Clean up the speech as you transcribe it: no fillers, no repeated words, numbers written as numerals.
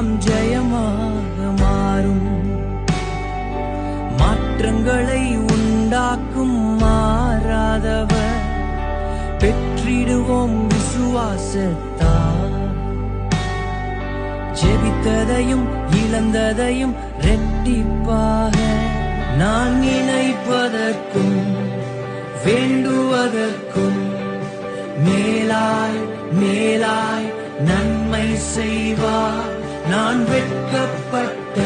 எல்லாம் ஜெயமாக மாறும். மாற்றங்களை உண்டாக்கும் மாறாதவர், பெற்றிடுவோம் விசுவாசத்தால். ஜெபித்ததையும் இழந்ததையும் ரெட்டிப்பாக நான் நினைப்பதற்கும் வேண்டுவதற்கும் மேலாய் மேலாய் நன்மை செய்வார். நான் வெட்கப்பட்ட